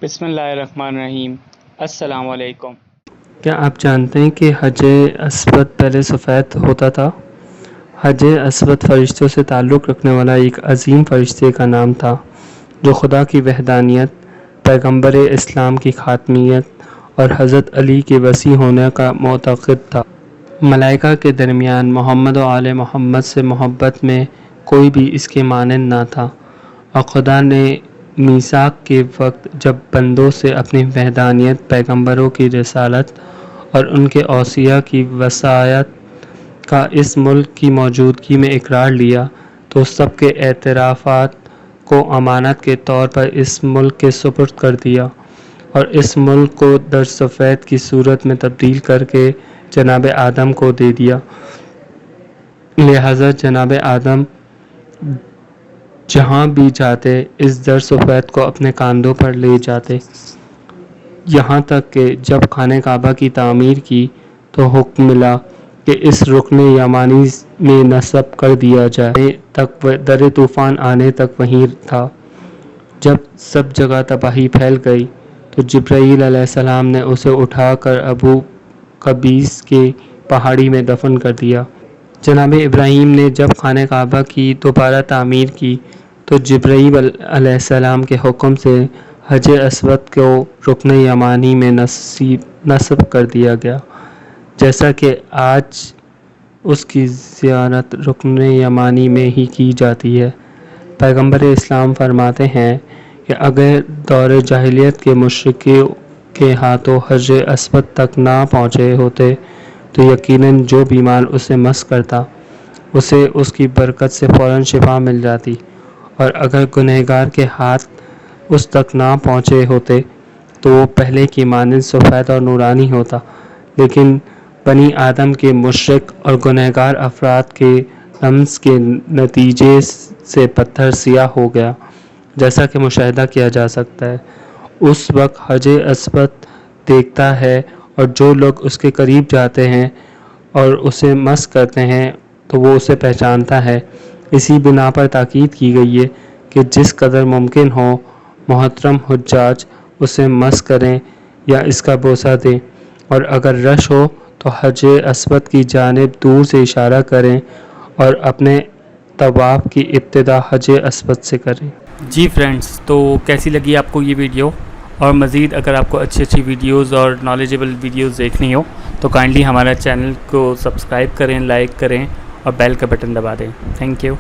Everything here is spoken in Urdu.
بسم اللہ الرحمن الرحیم۔ السلام علیکم۔ کیا آپ جانتے ہیں کہ حج اسود پہلے سفید ہوتا تھا؟ حج اسود فرشتوں سے تعلق رکھنے والا ایک عظیم فرشتے کا نام تھا جو خدا کی وحدانیت، پیغمبر اسلام کی خاتمیت اور حضرت علی کے وسیع ہونے کا معتقد تھا۔ ملائکہ کے درمیان محمد و آل محمد سے محبت میں کوئی بھی اس کے مانند نہ تھا، اور خدا نے میثاق کے وقت جب بندوں سے اپنی وحدانیت، پیغمبروں کی رسالت اور ان کے اوصیاء کی وصایت کا اس ملک کی موجودگی میں اقرار لیا تو سب کے اعترافات کو امانت کے طور پر اس ملک کے سپرد کر دیا اور اس ملک کو در سفید کی صورت میں تبدیل کر کے جناب آدم کو دے دیا۔ لہذا جناب آدم جہاں بھی جاتے اس در سفید کو اپنے کاندھوں پر لے جاتے، یہاں تک کہ جب خانہ کعبہ کی تعمیر کی تو حکم ملا کہ اس رکن یمانی میں نصب کر دیا جائے تک در طوفان آنے تک وہیں تھا۔ جب سب جگہ تباہی پھیل گئی تو جبرائیل علیہ السلام نے اسے اٹھا کر ابو قبیس کے پہاڑی میں دفن کر دیا۔ جناب ابراہیم نے جب خانہ کعبہ کی دوبارہ تعمیر کی تو جبرائیل علیہ السلام کے حکم سے حج اسود کو رکن یمانی میں نصب کر دیا گیا، جیسا کہ آج اس کی زیارت رکن یمانی میں ہی کی جاتی ہے۔ پیغمبر اسلام فرماتے ہیں کہ اگر دور جاہلیت کے مشرکوں کے ہاتھوں حج اسود تک نہ پہنچے ہوتے تو یقیناً جو بیمار اسے مس کرتا اسے اس کی برکت سے فوراً شفا مل جاتی، اور اگر گنہگار کے ہاتھ اس تک نہ پہنچے ہوتے تو وہ پہلے کی مانند سفید اور نورانی ہوتا، لیکن بنی آدم کے مشرک اور گنہگار افراد کے لمس کے نتیجے سے پتھر سیاہ ہو گیا، جیسا کہ مشاہدہ کیا جا سکتا ہے۔ اس وقت حج اسود دیکھتا ہے اور جو لوگ اس کے قریب جاتے ہیں اور اسے مس کرتے ہیں تو وہ اسے پہچانتا ہے۔ اسی بنا پر تاکید کی گئی ہے کہ جس قدر ممکن ہو محترم حجاج اسے مس کریں یا اس کا بوسہ دیں، اور اگر رش ہو تو حج اسود کی جانب دور سے اشارہ کریں اور اپنے طواف کی ابتدا حج اسود سے کریں۔ جی فرینڈز، تو کیسی لگی آپ کو یہ ویڈیو؟ اور مزید اگر آپ کو اچھی ویڈیوز اور نالجیبل ویڈیوز دیکھنی ہو تو کائنڈلی ہمارا چینل کو سبسکرائب کریں، لائک کریں اور بیل کا بٹن دبا دیں۔ Thank you.